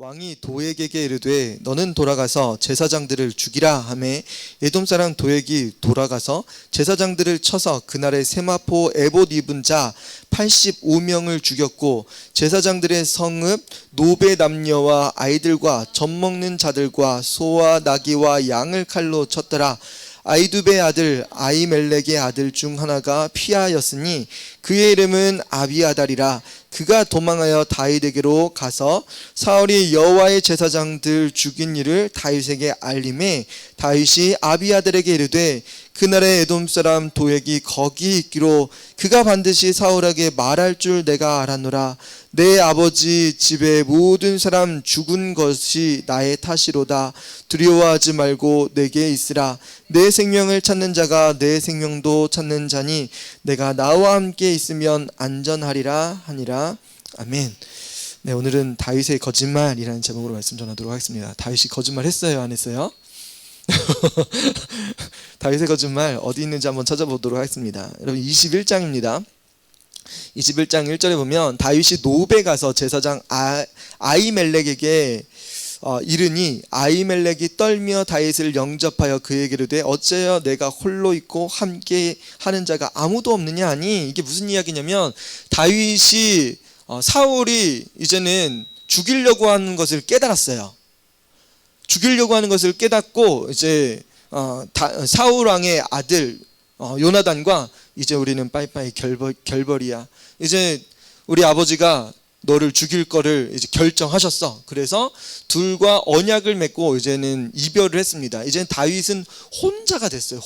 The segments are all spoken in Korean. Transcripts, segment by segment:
왕이 도액에게 이르되 너는 돌아가서 제사장들을 죽이라 하매 에돔 사람 도액이 돌아가서 제사장들을 쳐서 그날에 세마포 에봇 입은 자 85명을 죽였고 제사장들의 성읍 노베 남녀와 아이들과 젖 먹는 자들과 소와 나귀와 양을 칼로 쳤더라. 아이두베의 아들 아히멜렉의 아들 중 하나가 피하였으니 그의 이름은 아비아달이라. 그가 도망하여 다윗에게로 가서 사울이 여호와의 제사장들 죽인 일을 다윗에게 알림해 다윗이 아비아달에게 이르되 그날에 에돔 사람 도액이 거기 있기로 그가 반드시 사울에게 말할 줄 내가 알았노라. 내 아버지 집의 모든 사람 죽은 것이 나의 탓이로다. 두려워하지 말고 내게 있으라. 내 생명을 찾는 자가 내 생명도 찾는 자니 내가 나와 함께 있으면 안전하리라 하니라. 아멘. 네, 오늘은 다윗의 거짓말이라는 제목으로 말씀 전하도록 하겠습니다. 다윗이 거짓말 했어요, 안 했어요? 다윗의 거짓말 어디 있는지 한번 찾아보도록 하겠습니다. 여러분 21장입니다. 21장 1절에 보면 다윗이 노베 가서 제사장 아히멜렉에게 이르니 아히멜렉이 떨며 다윗을 영접하여 그에게 이르되 어째여 내가 홀로 있고 함께 하는 자가 아무도 없느냐 하니, 이게 무슨 이야기냐면 다윗이 사울이 이제는 죽이려고 하는 것을 깨달았어요. 죽이려고 하는 것을 깨닫고 이제 사울 왕의 아들 요나단과 이제 우리는 빠이빠이 결벌이야. 이제 우리 아버지가 너를 죽일 거를 이제 결정하셨어. 그래서 둘과 언약을 맺고 이제는 이별을 했습니다. 이제는 다윗은 혼자가 됐어요.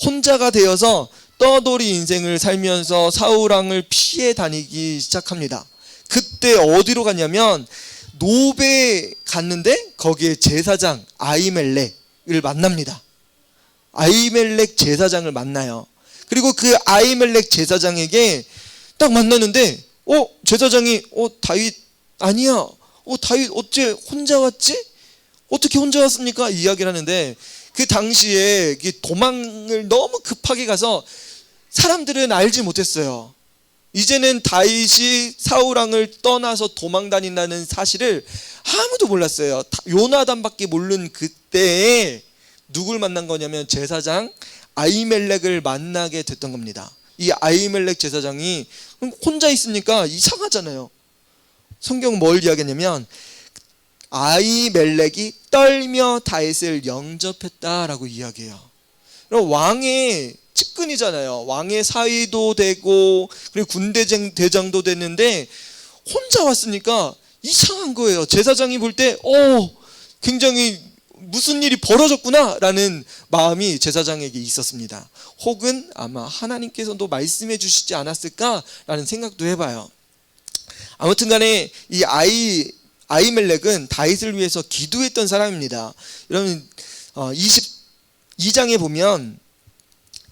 혼자가 되어서 떠돌이 인생을 살면서 사울 왕을 피해 다니기 시작합니다. 그때 어디로 갔냐면 노베에 갔는데 거기에 제사장 아히멜렉을 만납니다. 아히멜렉 제사장을 만나요. 그리고 그 아히멜렉 제사장에게 딱 만나는데 제사장이 다윗 아니야. 다윗 어째 혼자 왔지? 어떻게 혼자 왔습니까? 이야기를 하는데 그 당시에 도망을 너무 급하게 가서 사람들은 알지 못했어요. 이제는 다윗이 사울 왕을 떠나서 도망 다닌다는 사실을 아무도 몰랐어요. 요나단밖에 모르는 그때에 누굴 만난 거냐면 제사장 아히멜렉을 만나게 됐던 겁니다. 이 아히멜렉 제사장이 혼자 있으니까 이상하잖아요. 성경은 뭘 이야기했냐면 아히멜렉이 떨며 다윗을 영접했다라고 이야기해요. 왕의 측근이잖아요. 왕의 사위도 되고 그리고 군대 대장도 됐는데 혼자 왔으니까 이상한 거예요. 제사장이 볼 때 굉장히 무슨 일이 벌어졌구나 라는 마음이 제사장에게 있었습니다. 혹은 아마 하나님께서도 말씀해 주시지 않았을까라는 생각도 해봐요. 아무튼 간에 이 아히멜렉은 다윗을 위해서 기도했던 사람입니다. 여러분 22장에 보면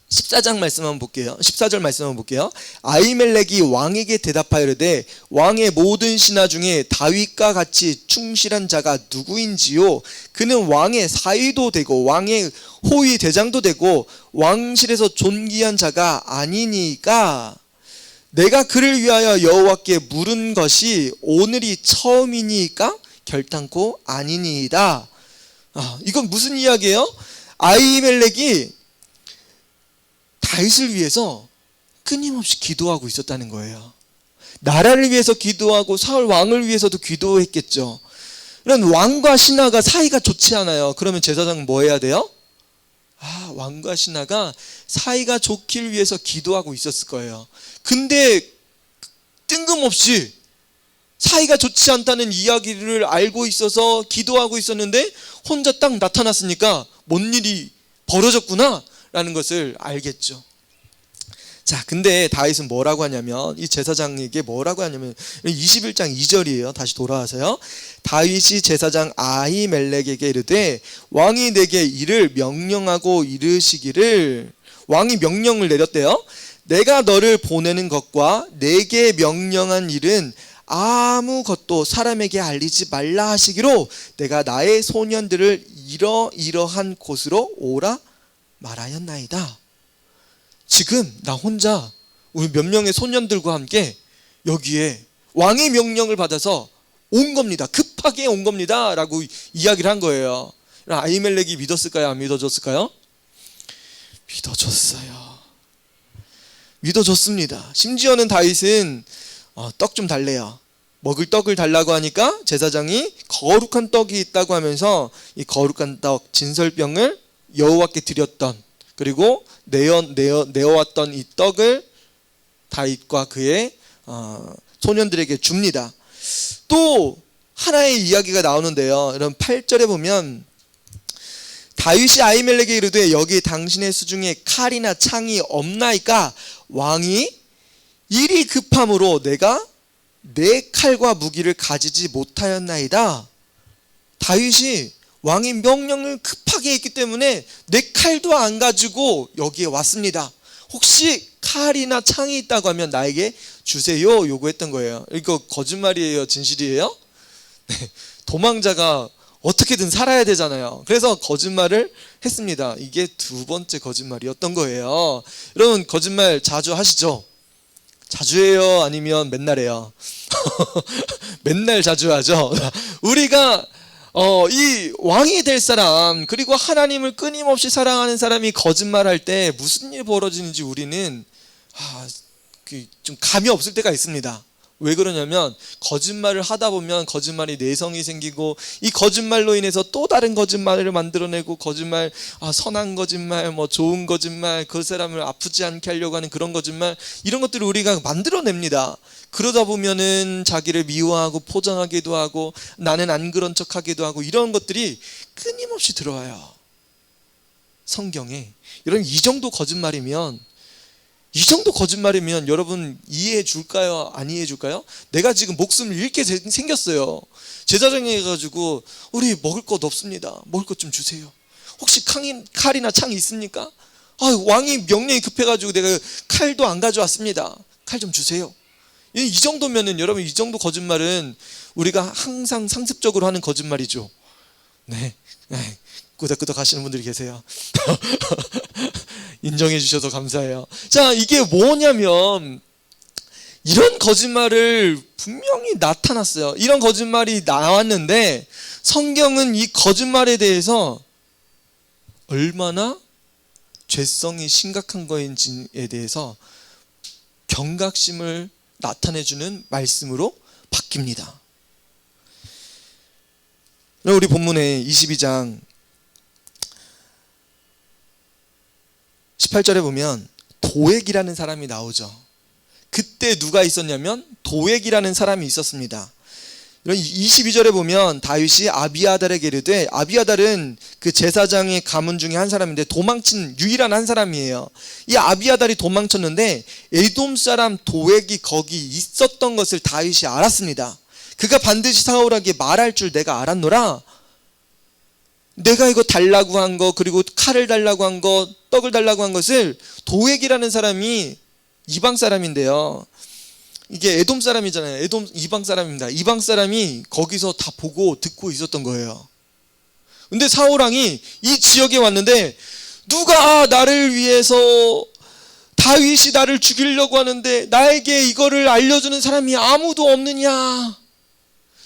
14장 말씀 한번 볼게요. 14절 말씀 한번 볼게요. 아히멜렉이 왕에게 대답하여 이르되 왕의 모든 신하 중에 다윗과 같이 충실한 자가 누구인지요? 그는 왕의 사위도 되고 왕의 호위 대장도 되고 왕실에서 존귀한 자가 아니니까 내가 그를 위하여 여호와께 물은 것이 오늘이 처음이니까 결단코 아니니이다. 이건 무슨 이야기예요? 아히멜렉이 다윗을 위해서 끊임없이 기도하고 있었다는 거예요. 나라를 위해서 기도하고 사울 왕을 위해서도 기도했겠죠. 이런 왕과 신하가 사이가 좋지 않아요. 그러면 제사장은 뭐 해야 돼요? 왕과 신하가 사이가 좋길 위해서 기도하고 있었을 거예요. 근데 뜬금없이 사이가 좋지 않다는 이야기를 알고 있어서 기도하고 있었는데 혼자 딱 나타났으니까 뭔 일이 벌어졌구나 라는 것을 알겠죠. 자, 근데 다윗은 뭐라고 하냐면 이 제사장에게 뭐라고 하냐면 21장 2절이에요. 다시 돌아와서요. 다윗이 제사장 아히멜렉에게 이르되 왕이 내게 이를 명령하고 이르시기를, 왕이 명령을 내렸대요. 내가 너를 보내는 것과 내게 명령한 일은 아무것도 사람에게 알리지 말라 하시기로 내가 나의 소년들을 이러이러한 곳으로 오라 말하였나이다. 지금 나 혼자 우리 몇 명의 소년들과 함께 여기에 왕의 명령을 받아서 온 겁니다. 급하게 온 겁니다 라고 이야기를 한 거예요. 아히멜렉이 믿었을까요? 안 믿어줬을까요? 믿어줬습니다. 심지어는 다윗은 떡 좀 달래요. 먹을 떡을 달라고 하니까 제사장이 거룩한 떡이 있다고 하면서 이 거룩한 떡 진설병을 여호와께 드렸던, 그리고 내어왔던 이 떡을 다윗과 그의 소년들에게 줍니다. 또 하나의 이야기가 나오는데요. 이런 8절에 보면 다윗이 아히멜렉에게 이르되 여기 당신의 수중에 칼이나 창이 없나이까? 왕이 일이 급함으로 내가 내 칼과 무기를 가지지 못하였나이다. 다윗이 왕의 명령을 급하게 했기 때문에 내 칼도 안 가지고 여기에 왔습니다. 혹시 칼이나 창이 있다고 하면 나에게 주세요 요구했던 거예요. 이거 거짓말이에요? 진실이에요? 네, 도망자가 어떻게든 살아야 되잖아요. 그래서 거짓말을 했습니다. 이게 두 번째 거짓말이었던 거예요. 여러분 거짓말 자주 하시죠? 자주 해요? 아니면 맨날 해요? 맨날 자주 하죠. 우리가 이 왕이 될 사람, 그리고 하나님을 끊임없이 사랑하는 사람이 거짓말할 때 무슨 일이 벌어지는지 우리는 좀 감이 없을 때가 있습니다. 왜 그러냐면 거짓말을 하다 보면 거짓말이 내성이 생기고, 이 거짓말로 인해서 또 다른 거짓말을 만들어내고, 거짓말, 선한 거짓말, 뭐 좋은 거짓말, 그 사람을 아프지 않게 하려고 하는 그런 거짓말, 이런 것들을 우리가 만들어냅니다. 그러다 보면은 자기를 미워하고 포장하기도 하고, 나는 안 그런 척하기도 하고, 이런 것들이 끊임없이 들어와요, 성경에. 여러분 이 정도 거짓말이면 여러분 이해해 줄까요? 안 이해해 줄까요? 내가 지금 목숨을 잃게 생겼어요. 제사장에 가지고 우리 먹을 것 없습니다. 먹을 것 좀 주세요. 혹시 칼이나 창이 있습니까? 왕이 명령이 급해가지고 내가 칼도 안 가져왔습니다. 칼 좀 주세요. 이 정도면은, 여러분 이 정도 거짓말은 우리가 항상 상습적으로 하는 거짓말이죠. 네. 끄덕끄덕 하시는 분들이 계세요. 인정해 주셔서 감사해요. 자, 이게 뭐냐면 이런 거짓말을 분명히 나타났어요. 이런 거짓말이 나왔는데 성경은 이 거짓말에 대해서 얼마나 죄성이 심각한 거인지에 대해서 경각심을 나타내주는 말씀으로 바뀝니다. 우리 본문의 22장 18절에 보면 도액이라는 사람이 나오죠. 그때 누가 있었냐면 도액이라는 사람이 있었습니다. 22절에 보면 다윗이 아비아달에게 이르되, 아비아달은 그 제사장의 가문 중에 한 사람인데 도망친 유일한 한 사람이에요. 이 아비아달이 도망쳤는데 에돔 사람 도액이 거기 있었던 것을 다윗이 알았습니다. 그가 반드시 사울에게 말할 줄 내가 알았노라. 내가 이거 달라고 한 거, 그리고 칼을 달라고 한 거, 떡을 달라고 한 것을 도액이라는 사람이 이방 사람인데요. 이게 에돔 사람이잖아요. 에돔 이방 사람입니다. 이방 사람이 거기서 다 보고 듣고 있었던 거예요. 근데 사울왕이 이 지역에 왔는데 누가 나를 위해서, 다윗이 나를 죽이려고 하는데 나에게 이거를 알려주는 사람이 아무도 없느냐,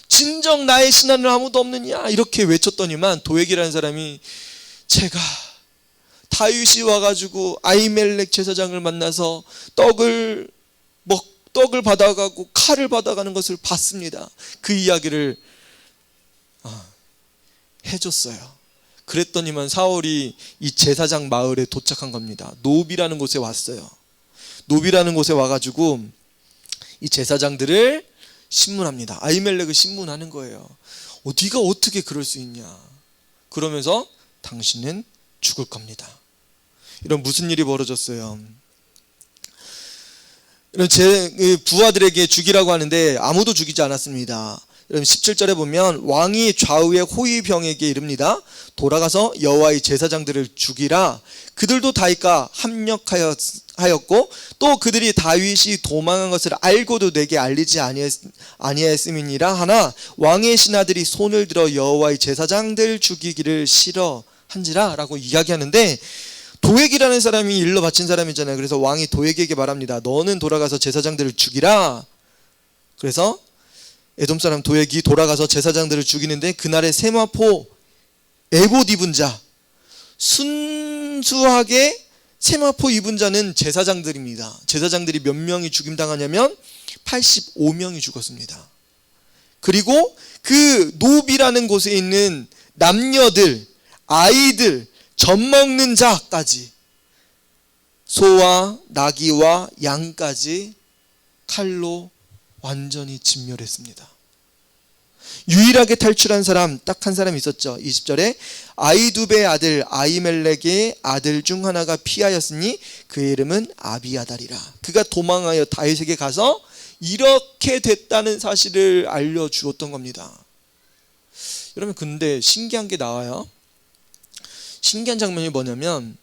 진정 나의 신하는 아무도 없느냐, 이렇게 외쳤더니만 도액이라는 사람이, 제가 다윗이 와가지고 아히멜렉 제사장을 만나서 떡을 받아가고 칼을 받아가는 것을 봤습니다. 그 이야기를 해줬어요. 그랬더니만 사울이 이 제사장 마을에 도착한 겁니다. 노비라는 곳에 왔어요. 노비라는 곳에 와가지고 이 제사장들을 신문합니다. 아히멜렉을 신문하는 거예요. 네가 어떻게 그럴 수 있냐, 그러면서 당신은 죽을 겁니다. 이런 무슨 일이 벌어졌어요? 제 부하들에게 죽이라고 하는데 아무도 죽이지 않았습니다. 17절에 보면 왕이 좌우의 호위병에게 이릅니다. 돌아가서 여호와의 제사장들을 죽이라. 그들도 다윗과 합력하였고 또 그들이 다윗이 도망한 것을 알고도 내게 알리지 아니하였음이니라 하나 왕의 신하들이 손을 들어 여호와의 제사장들 죽이기를 싫어한지라 라고 이야기하는데, 도액이라는 사람이 일러 바친 사람이잖아요. 그래서 왕이 도액에게 말합니다. 너는 돌아가서 제사장들을 죽이라. 그래서 에돔 사람 도액이 돌아가서 제사장들을 죽이는데 그날의 세마포 에봇 입은 자, 순수하게 세마포 입은 자는 제사장들입니다. 제사장들이 몇 명이 죽임당하냐면 85명이 죽었습니다. 그리고 그 노비라는 곳에 있는 남녀들, 아이들, 젖 먹는 자까지, 소와 나귀와 양까지 칼로 완전히 진멸했습니다. 유일하게 탈출한 사람 딱 한 사람이 있었죠. 20절에 아이두베의 아들 아히멜렉의 아들 중 하나가 피하였으니 그의 이름은 아비아달이라. 그가 도망하여 다윗에게 가서 이렇게 됐다는 사실을 알려주었던 겁니다. 여러분, 근데 신기한 게 나와요. 신기한 장면이 뭐냐면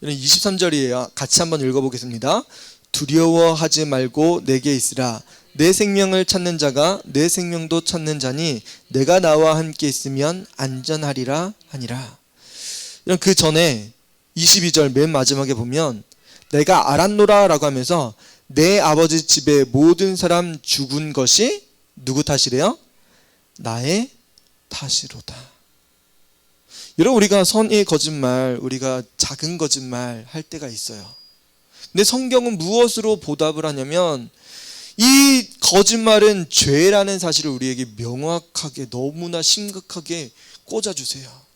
23절이에요. 같이 한번 읽어보겠습니다. 두려워하지 말고 내게 있으라. 내 생명을 찾는 자가 내 생명도 찾는 자니 내가 나와 함께 있으면 안전하리라 하니라. 그 전에 22절 맨 마지막에 보면 내가 알았노라 라고 하면서 내 아버지 집에 모든 사람 죽은 것이 누구 탓이래요? 나의 탓이로다. 여러분, 우리가 선의 거짓말, 우리가 작은 거짓말 할 때가 있어요. 근데 성경은 무엇으로 보답을 하냐면 이 거짓말은 죄라는 사실을 우리에게 명확하게, 너무나 심각하게 꽂아주세요.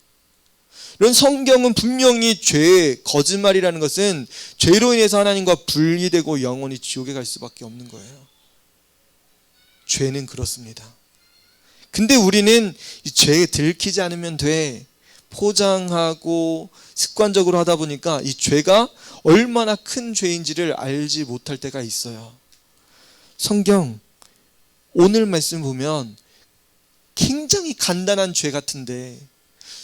이런 성경은 분명히 죄, 거짓말이라는 것은 죄로 인해서 하나님과 분리되고 영원히 지옥에 갈 수밖에 없는 거예요. 죄는 그렇습니다. 근데 우리는 이 죄에 들키지 않으면 돼, 포장하고 습관적으로 하다 보니까 이 죄가 얼마나 큰 죄인지를 알지 못할 때가 있어요. 성경 오늘 말씀 보면 굉장히 간단한 죄 같은데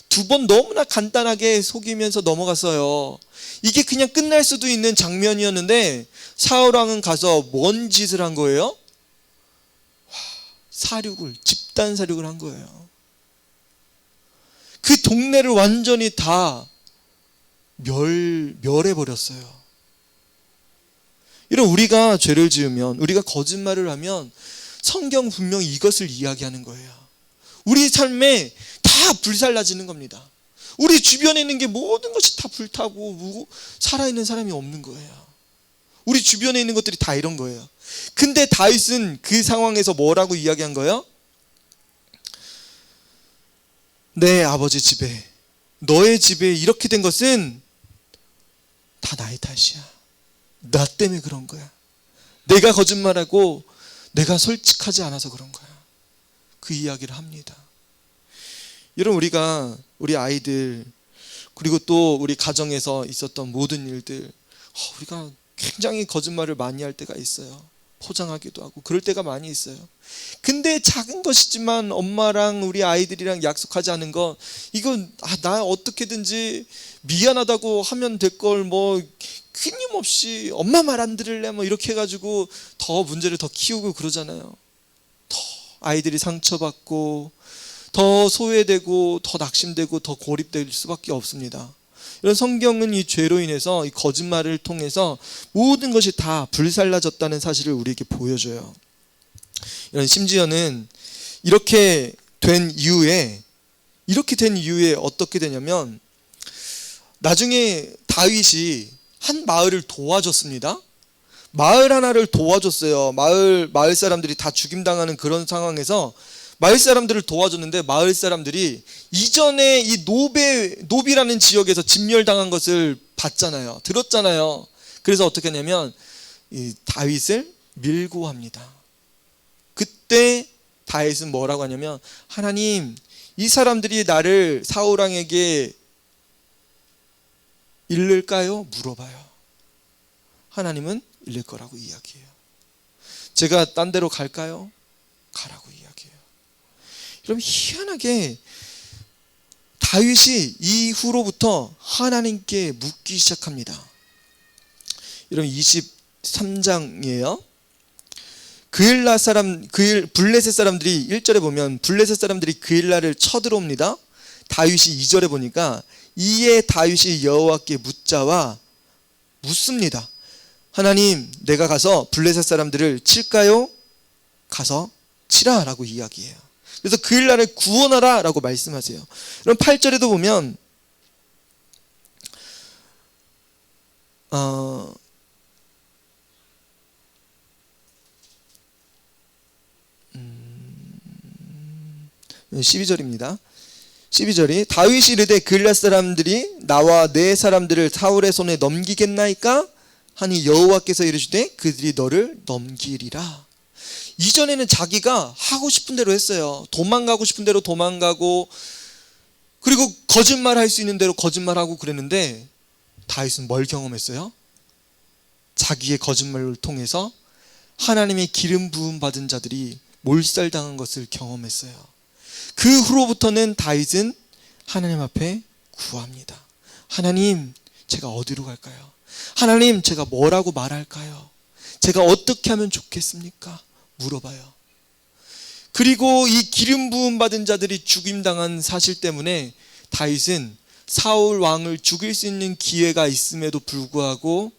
두 번 너무나 간단하게 속이면서 넘어갔어요. 이게 그냥 끝날 수도 있는 장면이었는데 사울왕은 가서 뭔 짓을 한 거예요? 집단 사륙을 한 거예요. 그 동네를 완전히 다 멸해버렸어요. 이런 우리가 죄를 지으면, 우리가 거짓말을 하면 성경 분명히 이것을 이야기하는 거예요. 우리 삶에 다 불살라지는 겁니다. 우리 주변에 있는 게 모든 것이 다 불타고 살아있는 사람이 없는 거예요. 우리 주변에 있는 것들이 다 이런 거예요. 근데 다윗은 그 상황에서 뭐라고 이야기한 거예요? 내 아버지 집에, 너의 집에 이렇게 된 것은 다 나의 탓이야. 나 때문에 그런 거야. 내가 거짓말하고 내가 솔직하지 않아서 그런 거야. 그 이야기를 합니다. 여러분, 우리가 우리 아이들 그리고 또 우리 가정에서 있었던 모든 일들, 우리가 굉장히 거짓말을 많이 할 때가 있어요. 포장하기도 하고 그럴 때가 많이 있어요. 근데 작은 것이지만 엄마랑 우리 아이들이랑 약속하지 않은 거, 이건 나 어떻게든지 미안하다고 하면 될 걸 뭐 끊임없이 엄마 말 안 들을래 뭐 이렇게 해가지고 더 문제를 더 키우고 그러잖아요. 더 아이들이 상처받고 더 소외되고 더 낙심되고 더 고립될 수밖에 없습니다. 이런 성경은 이 죄로 인해서 이 거짓말을 통해서 모든 것이 다 불살라졌다는 사실을 우리에게 보여줘요. 이런 심지어는 이렇게 된 이후에 어떻게 되냐면 나중에 다윗이 한 마을을 도와줬습니다. 마을 하나를 도와줬어요. 마을 사람들이 다 죽임당하는 그런 상황에서 마을 사람들을 도와줬는데 마을 사람들이 이전에 이 노비라는 지역에서 진멸당한 것을 봤잖아요. 들었잖아요. 그래서 어떻게 하냐면 이 다윗을 밀고 합니다. 그때 다윗은 뭐라고 하냐면, 하나님, 이 사람들이 나를 사울왕에게 잃을까요? 물어봐요. 하나님은 잃을 거라고 이야기해요. 제가 딴 데로 갈까요? 가라고 이야기해요. 여러분, 희한하게 다윗이 이후로부터 하나님께 묻기 시작합니다. 여러분, 23장이에요. 블레셋 사람들이 1절에 보면 블레셋 사람들이 그일라를 쳐들어옵니다. 다윗이 2절에 보니까 이에 다윗이 여호와께 묻습니다. 하나님, 내가 가서 블레셋 사람들을 칠까요? 가서 치라라고 이야기해요. 그래서 그 일날을 구원하라라고 말씀하세요. 그럼 8절에도 보면 어 12절입니다. 12절이 다윗이 이르되 그일랏 사람들이 나와 내 사람들을 사울의 손에 넘기겠나이까 하니 여호와께서 이르시되 그들이 너를 넘기리라. 이전에는 자기가 하고 싶은 대로 했어요. 도망가고 싶은 대로 도망가고, 그리고 거짓말할 수 있는 대로 거짓말하고 그랬는데, 다윗은 뭘 경험했어요? 자기의 거짓말을 통해서 하나님의 기름 부음 받은 자들이 몰살당한 것을 경험했어요. 그 후로부터는 다윗은 하나님 앞에 구합니다. 하나님, 제가 어디로 갈까요? 하나님, 제가 뭐라고 말할까요? 제가 어떻게 하면 좋겠습니까? 물어봐요. 그리고 이 기름 부음 받은 자들이 죽임당한 사실 때문에 다윗은 사울 왕을 죽일 수 있는 기회가 있음에도 불구하고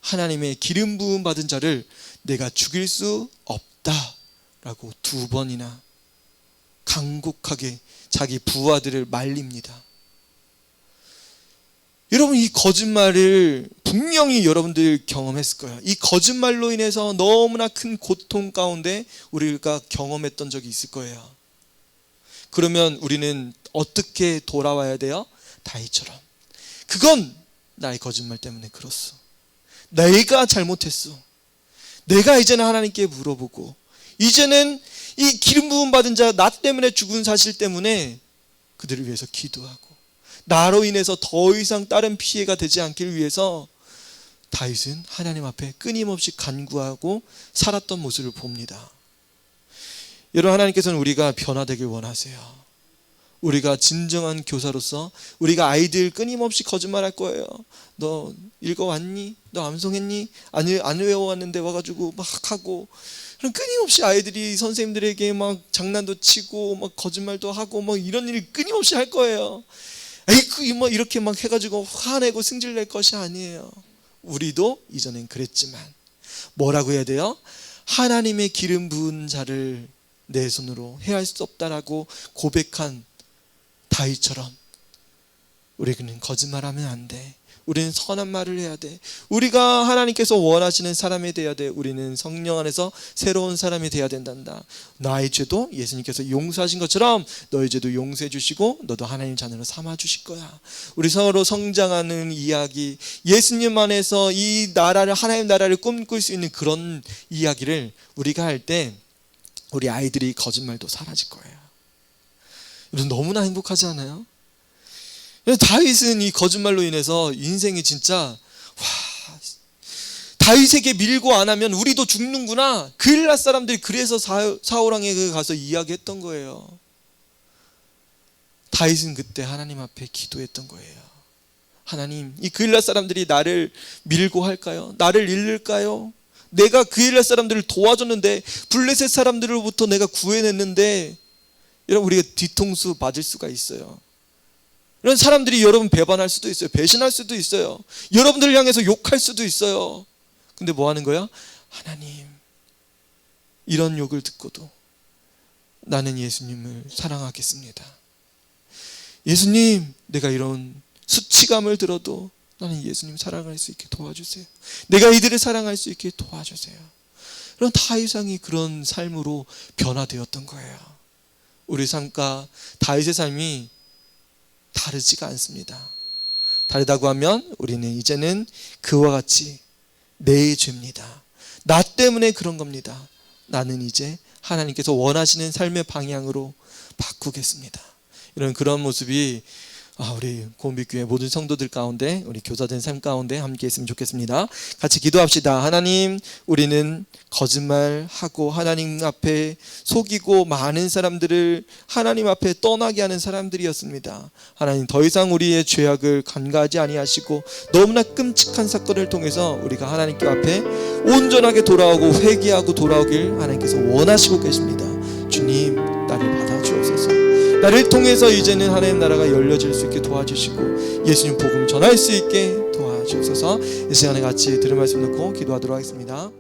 하나님의 기름 부음 받은 자를 내가 죽일 수 없다라고 2번이나 간곡하게 자기 부하들을 말립니다. 여러분, 이 거짓말을 분명히 여러분들 경험했을 거예요. 이 거짓말로 인해서 너무나 큰 고통 가운데 우리가 경험했던 적이 있을 거예요. 그러면 우리는 어떻게 돌아와야 돼요? 다윗처럼. 그건 나의 거짓말 때문에 그렇소. 내가 잘못했어. 내가 이제는 하나님께 물어보고, 이제는 이 기름 부음 받은 자, 나 때문에 죽은 사실 때문에 그들을 위해서 기도하고, 나로 인해서 더 이상 다른 피해가 되지 않길 위해서 다윗은 하나님 앞에 끊임없이 간구하고 살았던 모습을 봅니다. 여러분, 하나님께서는 우리가 변화되길 원하세요. 우리가 진정한 교사로서 우리가 아이들 끊임없이 거짓말할 거예요. 너 읽어왔니? 너 암송했니? 안 외워왔는데 와가지고 막 하고, 그럼 끊임없이 아이들이 선생님들에게 막 장난도 치고 막 거짓말도 하고 막 이런 일을 끊임없이 할 거예요. 에이그 뭐 이렇게 막 해가지고 화내고 승질낼 것이 아니에요. 우리도 이전엔 그랬지만 뭐라고 해야 돼요? 하나님의 기름 부은 자를 내 손으로 해할 수 없다라고 고백한 다윗처럼 우리는 거짓말하면 안 돼. 우리는 선한 말을 해야 돼. 우리가 하나님께서 원하시는 사람이 돼야 돼. 우리는 성령 안에서 새로운 사람이 돼야 된단다. 나의 죄도 예수님께서 용서하신 것처럼 너의 죄도 용서해 주시고 너도 하나님 자녀로 삼아 주실 거야. 우리 서로 성장하는 이야기, 예수님 안에서 이 나라를, 하나님 나라를 꿈꿀 수 있는 그런 이야기를 우리가 할 때 우리 아이들이 거짓말도 사라질 거예요. 여러분, 너무나 행복하지 않아요? 다윗은 이 거짓말로 인해서 인생이 진짜 다윗에게 밀고 안 하면 우리도 죽는구나. 그일랏 사람들이 그래서 사울 왕에게 가서 이야기했던 거예요. 다윗은 그때 하나님 앞에 기도했던 거예요. 하나님, 이 그일랏 사람들이 나를 밀고 할까요? 나를 잃을까요? 내가 그일랏 사람들을 도와줬는데, 블레셋 사람들로부터 내가 구해냈는데, 여러분, 우리가 뒤통수 맞을 수가 있어요. 이런 사람들이 여러분 배반할 수도 있어요. 배신할 수도 있어요. 여러분들을 향해서 욕할 수도 있어요. 근데 뭐 하는 거야? 하나님, 이런 욕을 듣고도 나는 예수님을 사랑하겠습니다. 예수님, 내가 이런 수치감을 들어도 나는 예수님 사랑할 수 있게 도와주세요. 내가 이들을 사랑할 수 있게 도와주세요. 그런 다윗왕이 그런 삶으로 변화되었던 거예요. 우리 삶과 다윗의 삶이 다르지가 않습니다. 다르다고 하면 우리는 이제는 그와 같이 내 죄입니다. 나 때문에 그런 겁니다. 나는 이제 하나님께서 원하시는 삶의 방향으로 바꾸겠습니다. 이런 그런 모습이 우리 고은빛교회 모든 성도들 가운데, 우리 교사된 삶 가운데 함께 했으면 좋겠습니다. 같이 기도합시다. 하나님, 우리는 거짓말하고 하나님 앞에 속이고 많은 사람들을 하나님 앞에 떠나게 하는 사람들이었습니다. 하나님, 더 이상 우리의 죄악을 간과하지 아니하시고 너무나 끔찍한 사건을 통해서 우리가 하나님께 앞에 온전하게 돌아오고 회개하고 돌아오길 하나님께서 원하시고 계십니다. 주님, 나를 받아주옵소서. 나를 통해서 이제는 하나님 나라가 열려질 수 있게 도와주시고 예수님 복음을 전할 수 있게 도와주옵소서. 이 시간에 같이 들은 말씀 듣고 기도하도록 하겠습니다.